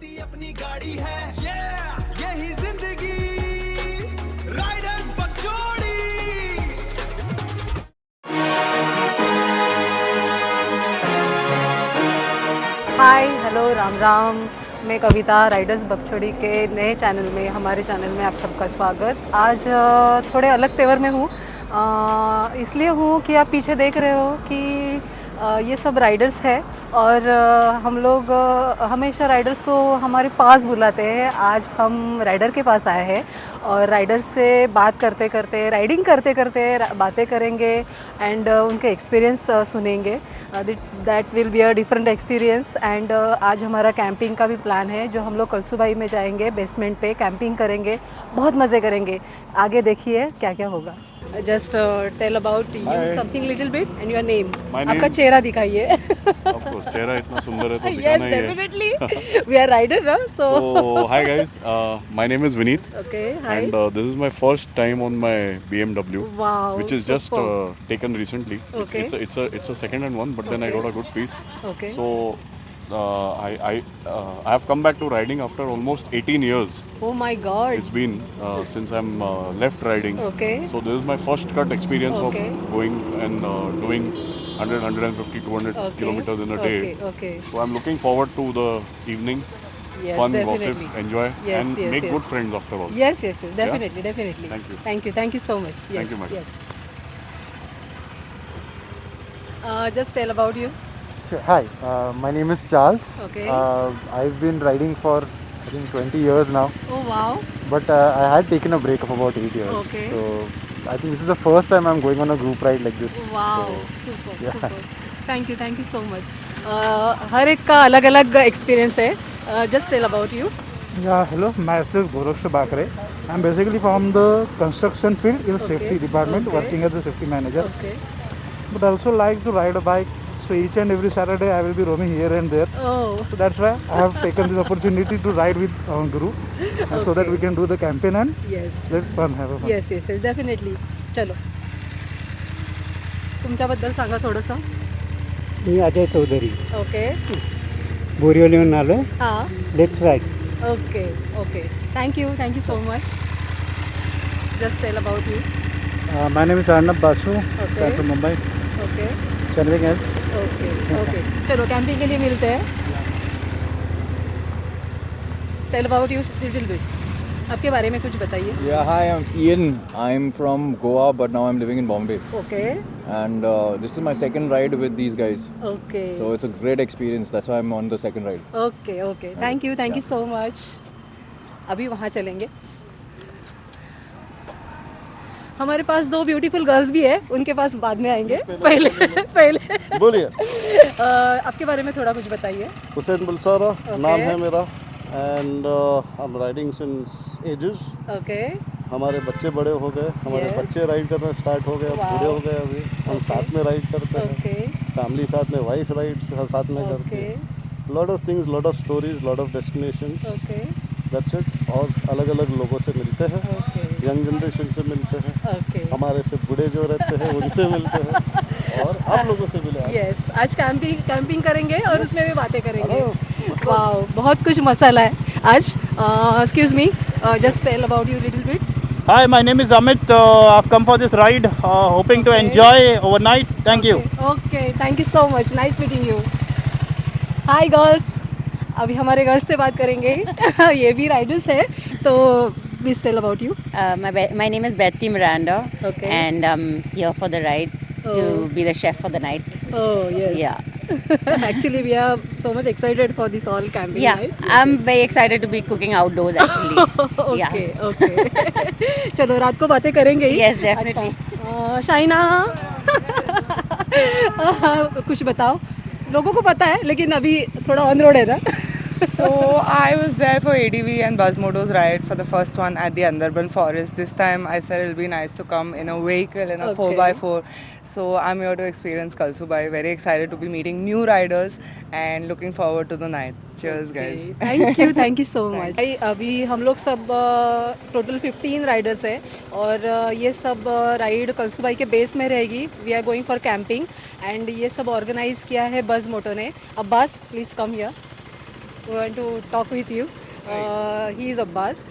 अपनी अपनी गाड़ी है, यही जिंदगी राइडर्स बकचोदी। Hi hello Ram Ram. मैं कविता, राइडर्स बकचोदी के नए चैनल में, हमारे चैनल में आप सबका स्वागत। आज थोड़े अलग तेवर में हूँ, इसलिए हूँ कि आप पीछे देख रहे हो कि ये सब राइडर्स है और हम लोग हमेशा राइडर्स को हमारे पास बुलाते हैं। आज हम राइडर के पास आए हैं और राइडर से बात करते करते, राइडिंग करते करते बातें करेंगे एंड उनके एक्सपीरियंस सुनेंगे। That will be a different experience. And आज हमारा कैंपिंग का भी प्लान है, जो हम लोग कलसूबाई में जाएंगे, बेसमेंट पे कैंपिंग करेंगे, बहुत मज़े करेंगे। आगे देखिए क्या क्या होगा। Just tell about you something little bit and your name. आपका चेहरा दिखाइए। Of course, चेहरा इतना सुंदर है तो Yes, दिखाना ही है. definitely. We are rider, no? So Hi guys, my name is Vineet, okay, hi. and this is my first time on my BMW, Wow, which is just superb. taken recently. Okay. It's a second-hand one, but then I Okay. got a good piece. Okay. So I have come back to riding after almost 18 years. Oh my God. It's been since I'm left riding. Okay. So this is my first cut experience Okay. of going and doing 100, 150, 200 Okay. kilometers in a day. Okay. Okay. So I'm looking forward to the evening, Yes, fun, definitely. gossip, enjoy, Yes, and yes, make yes. good friends after all. Yes, yes, yes. Definitely, definitely. Thank you. Thank you. Thank you so much. Yes. Thank you, madam. Yes. Just tell about you. Sure. Hi, my name is Charles. Okay. I've been riding for I think 20 years now, Oh wow. but I had taken a break of about 8 years. Okay. So I think this is the first time I'm going on a group ride like this. Wow. So, Super. yeah. Super. Thank you so much. हर एक का अलग अलग experience है. Just tell about you. Yeah, hello, myself Goraksh Bakre. I'm basically from the construction field in the safety department, Okay. working as a safety manager. Okay. But also like to ride a bike. So each and every Saturday I will be roaming here and there. Oh. So that's why I have taken this opportunity to ride with Guru, and so that we can do the campaign and Yes. let's have a fun. Yes yes yes definitely. चलो, तुमच्याबद्दल सांगा थोडंसं. मी Ajay Chaudhary okay. बोरिवलीहून आलो. हां. Let's ride. Okay okay. Thank you so much. Just tell about you. My name is Arnab Basu. Okay. I'm from Mumbai. Okay Anything else? Okay okay. चलो, camping के लिए मिलते हैं. Tell about you little bit. आपके बारे में कुछ बताइए. Yeah, hi, I'm Ian. I'm from Goa, but now I'm living in Bombay. Okay And this is my second ride with these guys. Okay So it's a great experience. That's why I'm on the second ride. Okay okay. Thank you so much. अभी वहाँ चलेंगे. हमारे पास दो beautiful girls भी है, उनके पास बाद में आएंगे. पहले बोलिए. आपके बारे में थोड़ा कुछ बताइए. हुसैन बुलसारा Okay. नाम है मेरा, and I'm riding since ages. Okay हमारे बच्चे बड़े हो गए, हमारे Yes. बच्चे राइड करना स्टार्ट हो गए, अब Wow. बूढ़े हो गए. अभी हम Okay. साथ में राइड करते हैं, ओके फैमिली साथ में, वाइफ राइड साथ में करती ओके है. Lot of things, lot of stories, lot of destinations. Okay that's it. और अलग अलग लोगों से मिलते हैं, ओके यंग जनरेशन से मिलते हैं, ओके. हमारे से बूढ़े जो रहते हैं उनसे मिलते हैं, और आप लोगों से मिले. यस, आज कैंपिंग करेंगे और उसमें भी बातें करेंगे. वाओ, बहुत कुछ मसाला है आज. Excuse me, just tell about you little bit. Hi, my name is Amit. I've come for this ride, hoping to Okay. enjoy overnight. Thank you. Okay, thank you so much. Nice meeting you. Hi girls. अभी हमारे girls से बात करेंगे. ये भी riders है, तो please tell about you. My name is Betsy Miranda, Okay. and I'm here for the ride Oh. to be the chef for the night. Oh yes. Yeah, Actually, we are so much excited for this all camping. yeah. Right? I'm very excited to be cooking outdoors actually. Yeah. Okay okay. चलो, रात को बातें करेंगे ही. Yes, definitely. अच्छा, शाइना. कुछ बताओ. लोगों को पता है, लेकिन अभी थोड़ा ऑन रोड है ना. So I was there for ADV and Buzzmoto's ride for the first one at the Andarban Forest. This time I said it'll be nice to come in a vehicle in a Okay. 4x4. So I'm here to experience Kalsubai. Very excited to be meeting new riders and looking forward to the night. Cheers, guys. Thank you so much. अभी हम लोग सब total 15 Riders हैं और ये सब ride Kalsubai के base में रहेगी. We are going for camping and ये सब ऑर्गेनाइज किया है बज़ मोटो ने. Abbas, please come here. we want to talk with you. He is Abbas.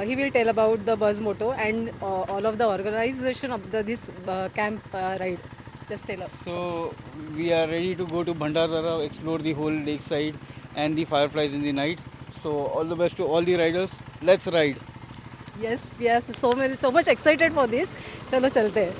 He will tell about the Buzz Moto and all of the organization of this camp ride. Just tell us. So we are ready to go to Bhandardara, explore the whole lakeside and the fireflies in the night. So all the best to all the riders. Let's ride. Yes, we are so much excited for this. चलो चलते हैं.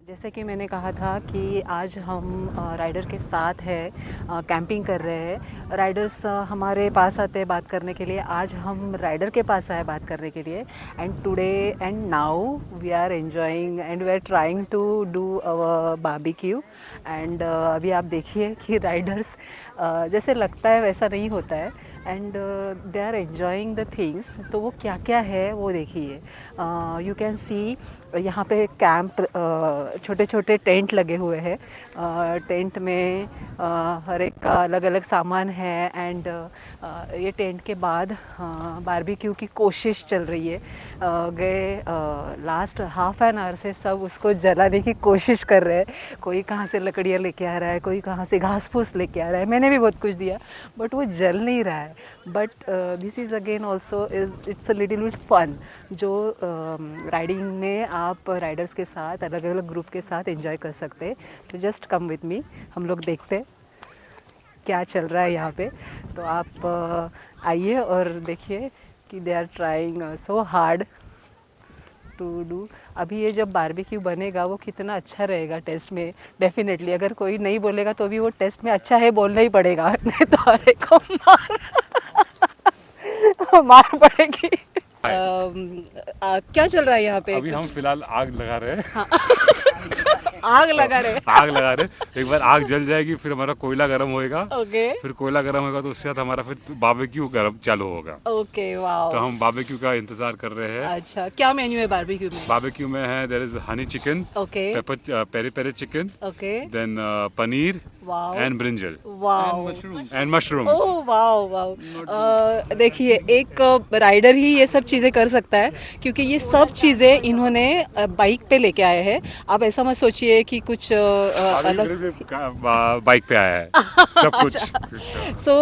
जैसे कि मैंने कहा था कि आज हम राइडर के साथ हैं, कैंपिंग कर रहे हैं. राइडर्स हमारे पास आते हैं बात करने के लिए. आज हम राइडर के पास आए बात करने के लिए. And today and now we are enjoying and we are trying to do our barbecue. And अभी आप देखिए कि राइडर्स जैसे लगता है वैसा नहीं होता है. And they are enjoying the things. तो वो क्या क्या है वो देखिए. यू कैन सी यहाँ पे कैंप, छोटे छोटे टेंट लगे हुए हैं. टेंट में हर एक का अलग अलग सामान है. एंड ये टेंट के बाद बारबेक्यू की कोशिश चल रही है. गए लास्ट हाफ एन आवर से सब उसको जलाने की कोशिश कर रहे हैं. कोई कहाँ से लकड़ियाँ लेके आ रहा है, कोई कहाँ से घास फूस लेके आ रहा है. मैंने भी बहुत कुछ दिया बट वो जल नहीं रहा है. But this is again also it's a little bit fun. जो राइडिंग में आप राइडर्स के साथ अलग अलग ग्रुप के साथ एंजॉय कर सकते हैं. तो जस्ट कम विथ मी, हम लोग देखते हैं क्या चल रहा है यहाँ पे. तो आप आइए और देखिए कि they are trying so hard to do. अभी ये जब बारबेक्यू बनेगा वो कितना अच्छा रहेगा टेस्ट में. डेफिनेटली अगर कोई नहीं बोलेगा तो भी वो टेस्ट में अच्छा है बोलना ही पड़ेगा. नहीं तो अरे को मार पड़ेगी. क्या चल रहा है यहाँ पे? अभी हम फिलहाल आग लगा रहे हैं. हाँ. आग लगा रहे हैं. आग लगा रहे हैं. एक बार आग जल जाएगी फिर हमारा कोयला गर्म होएगा. ओके. फिर कोयला गर्म होगा तो उसके साथ हमारा फिर बारबेक्यू गर्म चालू होगा. ओके. वाओ. तो हम बारबेक्यू का इंतजार कर रहे हैं. अच्छा, क्या मेन्यू है बारबेक्यू में? बारबेक्यू में है there is honey chicken, okay, pepper peri peri chicken, okay, then paneer wow, and brinjal wow, and mushrooms. Oh wow wow. देखिए एक राइडर ही ये सब चीज़ें कर सकता है क्योंकि ये सब चीज़ें इन्होंने बाइक पे लेके आए हैं. आप ऐसा मत सोचिए कि कुछ अलग बाइक पे आया है सब कुछ. सो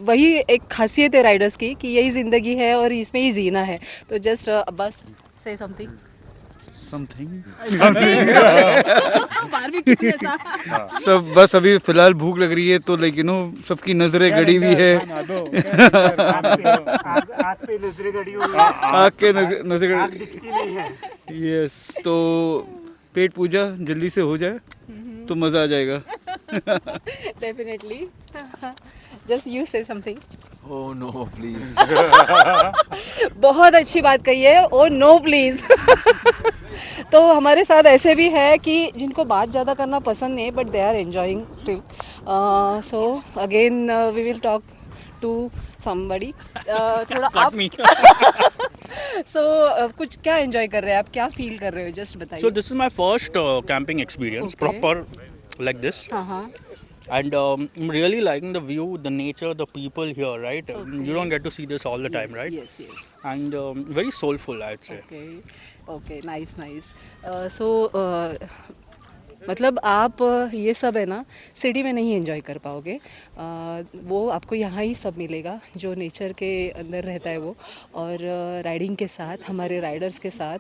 वही एक खासियत है राइडर्स की कि यही ज़िंदगी है और इसमें ही जीना है. तो जस्ट बस से समथिंग बारबेक्यू जैसा. सब बस अभी फिलहाल भूख लग रही है तो लाइक यू नो सबकी नजरें गड़ी हुई है. आग पे नजरें गड़ी हुई है. आग के नजर आग दिखती नहीं है. यस. तो पेट पूजा जल्दी से हो जाए तो मज़ा आ जाएगा. Definitely. Just you say something. Oh no, please. बहुत अच्छी बात कही है. Oh no please. तो हमारे साथ ऐसे भी है कि जिनको बात ज़्यादा करना पसंद नहीं but they are enjoying still. So again we will talk to somebody. थोड़ा आप सो कुछ क्या एंजॉय कर रहे हैं आप, क्या फील कर रहे हो, जस्ट बताइए. So this is my first camping experience, Okay. proper like this, हाँ. and I'm really liking the view, the nature, the people here. Right, you don't get to see this all the time, right? Yes. And very soulful, I'd say. Okay, nice. So मतलब आप ये सब है ना city में नहीं enjoy कर पाओगे. वो आपको यहाँ ही सब मिलेगा जो नेचर के अंदर रहता है वो. और राइडिंग के साथ, हमारे राइडर्स के साथ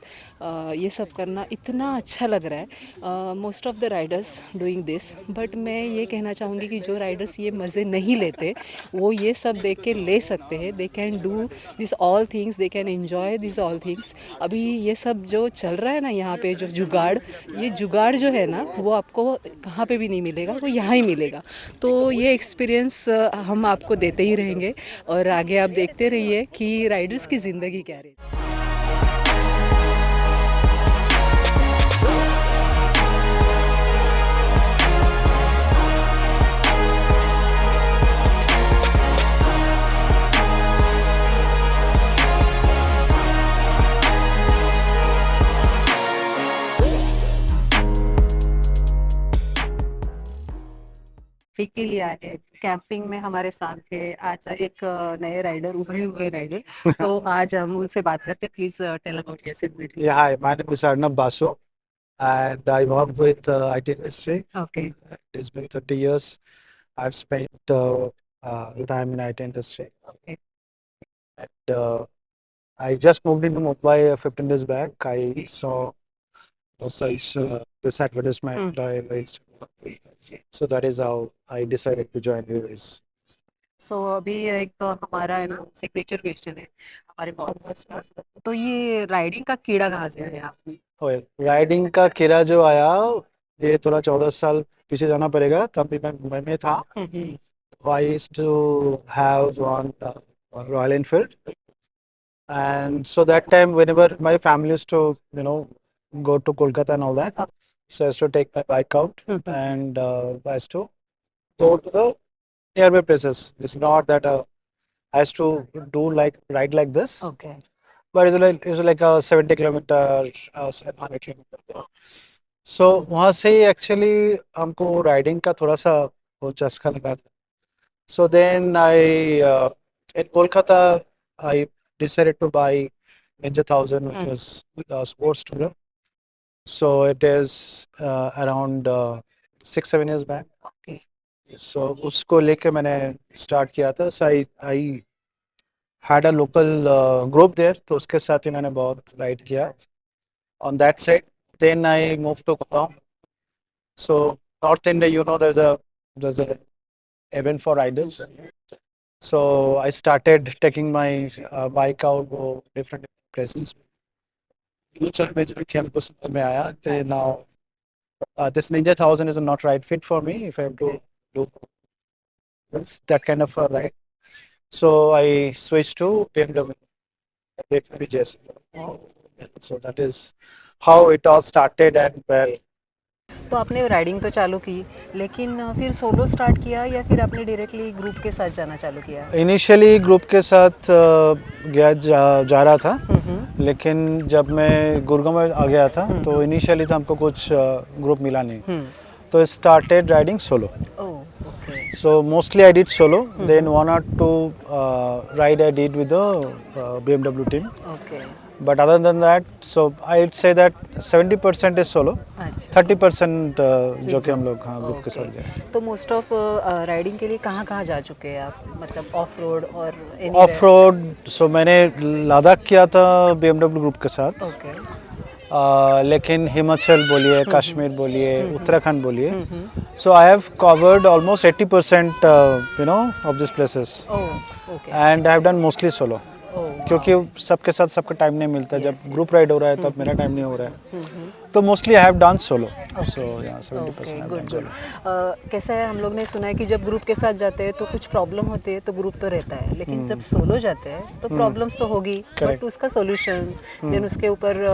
ये सब करना इतना अच्छा लग रहा है. Most of the Riders doing this, but मैं ये कहना चाहूँगी कि जो राइडर्स ये मज़े नहीं लेते वो ये सब देख के ले सकते हैं. They can do this all things, they can enjoy this all things. अभी ये सब जो चल रहा है ना यहाँ पे, जो जुगाड़, ये जुगाड़ जो है ना वो आपको कहाँ पे भी नहीं मिलेगा, वो यहाँ ही मिलेगा. तो ये एक्सपीरियंस हम आपको देते ही रहेंगे और आगे आप देखते रहिए कि राइडर्स की ज़िंदगी क्या रहती है. के लिए आए हैं कैंपिंग में हमारे साथ है आज एक नए राइडर, उभरे हुए राइडर. तो आज हम उनसे बात करते हैं. Please tell about yourself. Yeah, hi, my name is Arnab Basu, and I work with IT industry. Okay. It's been 30 years. I've spent time in IT industry. Okay. And I just moved into Mumbai 15 days back. I saw this advertisement. I raised. So that is how I decided to join UAS. सो अभी एक हमारा signature question है हमारे podcast में. तो ये riding का कीड़ा कहाँ से आया आपने? राइडिंग का कीड़ा जो आया, ये थोड़ा 14 साल पीछे जाना पड़ेगा. तब भी मैं मुंबई में था. I used to have one Royal Enfield, and so that time whenever my family used to go to Kolkata and all that, so I used to take my bike out and I used to go to the nearby places. It's not that I used to ride like this. Okay. But it's like a 70 kilometer, 100 kilometer. So वहाँ से actually हमको riding का थोड़ा सा वो चस्का लगा था. So then in Kolkata I decided to buy Ninja 1000, which was a sports tourer. So it is around 6-7 years back. Okay. So उसको लेके मैंने start किया था. So I had a local group there. तो उसके साथ ही मैंने बहुत ride किया on that side. Then I moved to Gurgaon. So North India, there's a event for riders. So I started taking my bike out to different places. Major campus में आया कि now this Ninja 1000 is not right fit for me if I have to do that kind of a ride. So I switched to BMW JS. So that is how it all started and well. तो आपने riding तो चालू की, लेकिन फिर solo start किया या फिर आपने डायरेक्टली ग्रुप के साथ जाना चालू किया? इनिशियली ग्रुप के साथ जा रहा था, लेकिन जब मैं गुड़गांव में आ गया था तो इनिशियली तो हमको कुछ ग्रुप मिला नहीं. तो started riding solo. So mostly I did solo. Then 1 or 2 ride I did with the BMW team. Okay. But other than that, so I'd say that 70% is solo, 30% जो कि हम लोग ग्रुप के साथ गए. तो मोस्ट ऑफ राइडिंग के लिए कहाँ जा चुके हैं आप, मतलब ऑफ रोड और ऑफ रोड? सो मैंने लद्दाख किया था BMW ग्रुप के साथ. Okay. लेकिन हिमाचल बोलिए, कश्मीर बोलिए, उत्तराखंड बोलिए, so I have covered almost 80% of these places. And I have done mostly solo. क्योंकि सबके साथ सबका टाइम नहीं मिलता. जब ग्रुप राइड हो रहा है तब मेरा टाइम नहीं हो रहा है. तो mostly I have done solo, so या 70% I have good done good. Solo. कैसा है, हम लोग ने सुना है कि जब ग्रुप के साथ जाते हैं तो कुछ प्रॉब्लम होती है तो ग्रुप तो रहता है, लेकिन जब सोलो जाते हैं तो प्रॉब्लम्स तो होगी, बट Correct. उसका सॉल्यूशन देन उसके ऊपर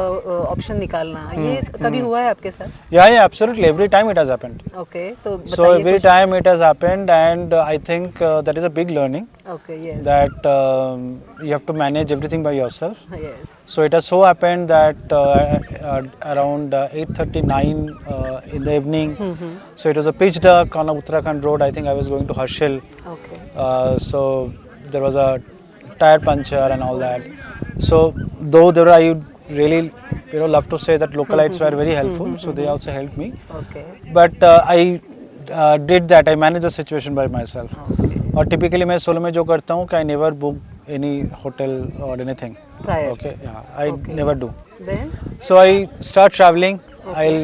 ऑप्शन निकालना, ये कभी हुआ है आपके साथ? Yeah, absolutely. Every time it has happened. Okay, तो So बताइए every कुछ। time it has happened, and I think that is a big learning okay, yes that you have to manage everything by yourself. Yes So it has so happened that around 8:39 in the evening, so it was a pitch dark on a Uttarakhand road. I think I was going to Harshil. Okay So there was a tire puncture and all that. So though there were, I really love to say that localites were very helpful. So they also helped me. Okay But I did that. I managed the situation by myself. और typically मैं solo में जो करता हूँ कि I never book any hotel or anything. Prior. Okay, yeah, I Okay. never do. Then So I start traveling. I'll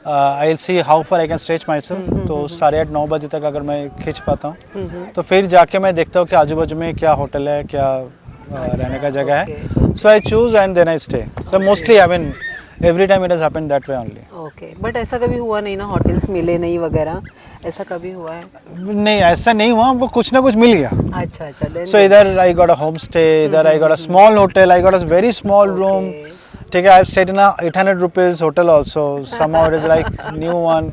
I'll see how far I can stretch myself. तो 8:30-9 बजे तक अगर मैं खींच पाता हूँ तो फिर जाके मैं देखता हूँ कि आजू बाजू में क्या होटल है, क्या रहने का जगह है. So I choose and then I stay. So mostly I mean every time it has happened that way only. Okay, but ऐसा कभी हुआ नहीं ना, होटल्स मिले नहीं वगैरह, ऐसा कभी हुआ है? नहीं, ऐसा नहीं हुआ, हमको कुछ ना कुछ मिल गया. अच्छा अच्छा, then So either I got a homestay, either I got a small hotel, I got a very small room. ठीक है, I've stayed in a 800 rupees hotel also. Somehow it is like new one.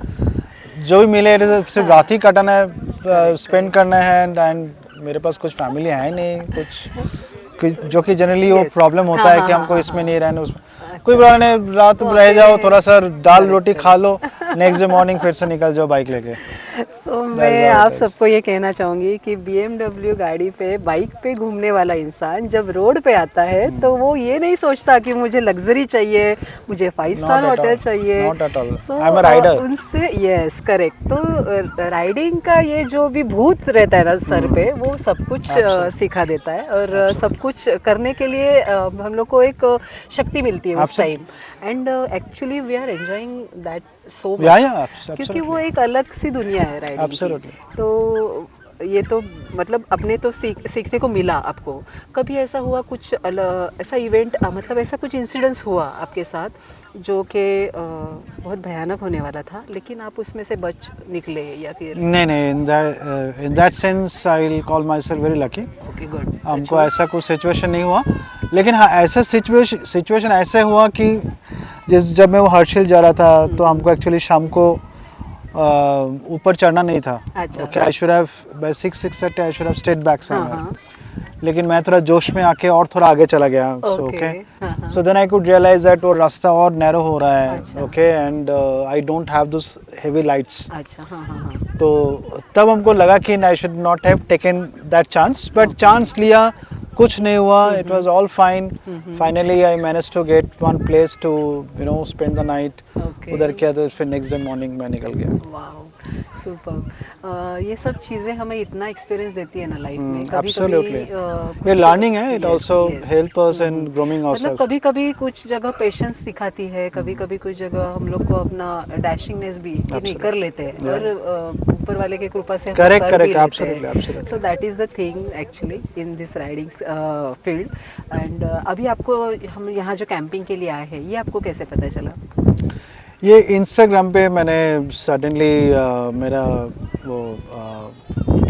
जो भी मिले it is सिर्फ रात ही कटाना है, spend करना है, एंड मेरे पास कुछ फैमिली है नहीं, कुछ जो कि जनरली वो प्रॉब्लम होता है कि हमको इसमें नहीं रहना, उसमें कोई प्रॉब्लम नहीं, रात रह जाओ, थोड़ा सा दाल रोटी खा लो, नेक्स्ट डे मॉर्निंग फिर से निकल जाओ बाइक लेके. सो मैं आप सबको ये कहना चाहूँगी कि BMW गाड़ी पे, बाइक पे घूमने वाला इंसान जब रोड पे आता है तो वो ये नहीं सोचता कि मुझे लग्जरी चाहिए, मुझे 5 star Not at hotel all. चाहिए. Not at all. So, I'm a rider. उनसे यस करेक्ट. तो राइडिंग का ये जो भी भूत रहता है ना सर पे, वो सब कुछ सिखा देता है, और सब कुछ करने के लिए हम लोग को एक शक्ति मिलती है उस time, and actually we are enjoying that so much. क्योंकि वो एक अलग सी दुनिया है राइडिंग Absolutely. की. तो ये तो मतलब अपने तो सीखने को मिला आपको. कभी ऐसा हुआ कुछ ऐसा इवेंट, मतलब ऐसा कुछ इंसिडेंस हुआ आपके साथ जो कि बहुत भयानक होने वाला था, लेकिन आप उसमें से बच निकले, या फिर? नहीं, in that sense I will call myself very lucky. Okay, good. हमको ऐसा कुछ सिचुएशन नहीं हुआ, लेकिन हाँ ऐसा सिचुएशन ऐसे हुआ कि जब मैं वो हर्षिल जा रहा था तो हमको एक्चुअली शाम को ऊपर चढ़ना नहीं था. अच्छा. Okay, I should have by 6:30 I should have stayed back somewhere, लेकिन मैं थोड़ा जोश में आके और थोड़ा आगे चला गया. So okay, so then I could realise that वो रास्ता और नैरो हो रहा है. Okay, and I don't have those heavy lights. अच्छा, हाँ. तो तब हमको लगा कि I should not have taken that chance, but chance लिया, कुछ नहीं हुआ, it was all fine. Finally I manage to get one place to spend the night. उधर किया तो फिर नेक्स्ट डे मॉर्निंग मैं निकल गया. Wow, super. ये सब चीज़ें हमें इतना एक्सपीरियंस देती है ना लाइफ में. Absolutely. ये लर्निंग है, it also help us in grooming मतलब आवरसेल्फ. कभी कभी कुछ जगह पेशेंस सिखाती है, कभी कभी कुछ जगह हम लोग को अपना डैशिंगनेस भी नहीं कर लेते हैं, और ऊपर वाले की कृपा से हम Correct, कर भी correct, लेते हैं. absolutely. So that is the thing actually in this riding field. And अभी आपको, हम यहाँ जो कैंपिंग के लिए आए हैं, ये आपको कैसे पता चला? ये इंस्टाग्राम पे मैंने सडनली मेरा वो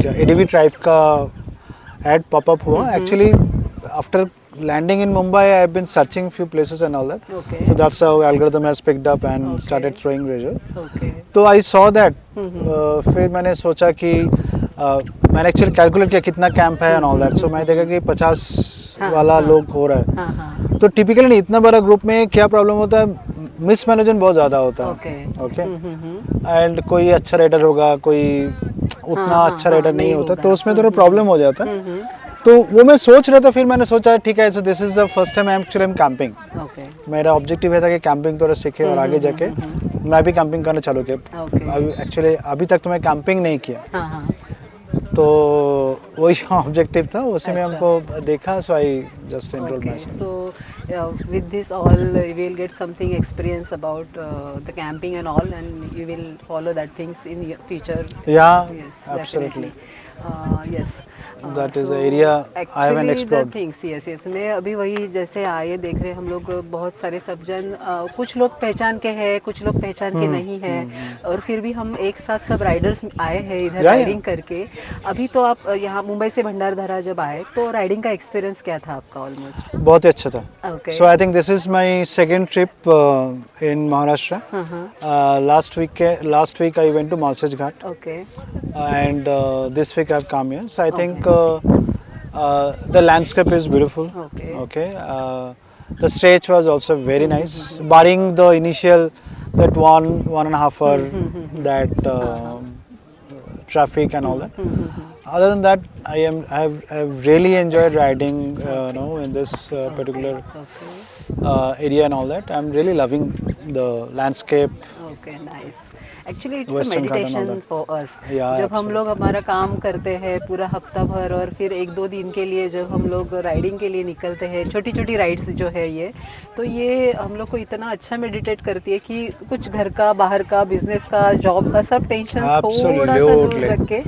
क्या एडीवी ट्राइब का एड पॉपअप हुआ. Actually after landing in Mumbai, I have been searching few places and all that. Okay. So that's how algorithm has picked up and started throwing result. Okay. तो I saw that. फिर मैंने सोचा कि मैंने actually calculate किया कितना camp है and all that. So मैं देखा कि 50 वाला लोग हो रहा है. तो टिपिकली नहीं, इतना बड़ा ग्रुप में क्या प्रॉब्लम होता है, मिसमैनेजमेंट बहुत ज़्यादा होता है. ओके, एंड कोई अच्छा राइडर होगा, कोई उतना अच्छा राइडर नहीं होता, तो उसमें थोड़ा प्रॉब्लम हो जाता है. तो वो मैं सोच रहा था, फिर मैंने सोचा ठीक है, so this is the first time actually I am camping. मेरा ऑब्जेक्टिव है था कि कैंपिंग थोड़ा सीखे और आगे जाके मैं भी कैंपिंग करना चालू किया. एक्चुअली अभी तक तो मैं कैंपिंग नहीं किया, तो वही ऑब्जेक्टिव था, उसी में हमको देखा. So I just enrolled myself. So with this all you will get something experience about the camping and all, and you will follow that things in your future. Yeah, Yes, absolutely. definitely. Yes. That is the area I haven't explored. Yes. मैं अभी वही जैसे आए देख रहे हम लोग बहुत सारे सब जन कुछ लोग पहचान के हैं कुछ लोग पहचान के नहीं हैं और फिर भी हम एक साथ सब राइडर्स आए हैं इधर राइडिंग करके. अभी तो आप यहाँ मुंबई से भंडारदरा जब आए तो राइडिंग का एक्सपीरियंस क्या था आपका? ऑलमोस्ट बहुत ही अच्छा था. Okay. So I think this is my second trip in Maharashtra. Last week I went to Malsej Ghat. Okay. And this week I've come here. So I think the landscape is beautiful. Okay. The stretch was also very nice, barring the initial that 1.5 hour that traffic and all that. Other than that, I've really enjoyed riding, in this particular area and all that. I'm really loving the landscape. Okay, nice. Actually, it's Western a Ghat and all meditation that. for us. Yeah, जब हम लोग हमारा काम करते हैं पूरा हफ्ता भर और फिर 1-2 दिन के लिए जब हम लोग राइडिंग के लिए निकलते हैं छोटी छोटी राइड्स जो है ये तो ये हम लोग को इतना अच्छा मेडिटेट करती है कि कुछ घर का बाहर का बिजनेस का जॉब का सब टेंशन थोड़ा सा दूर रख के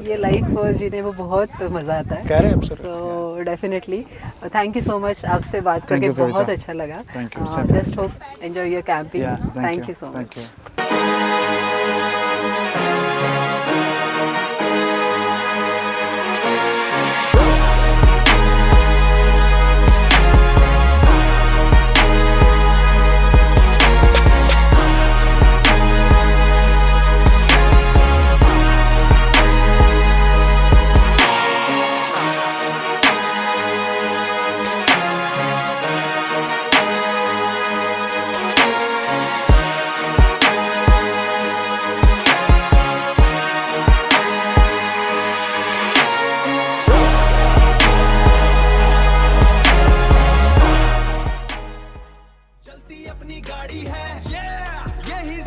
ये लाइफ जीने में बहुत मज़ा आता है. So definitely thank you so much. आपसे बात करके बहुत अच्छा लगा. Just hope enjoy your camping. Thank you so much. चलती अपनी गाड़ी है, यही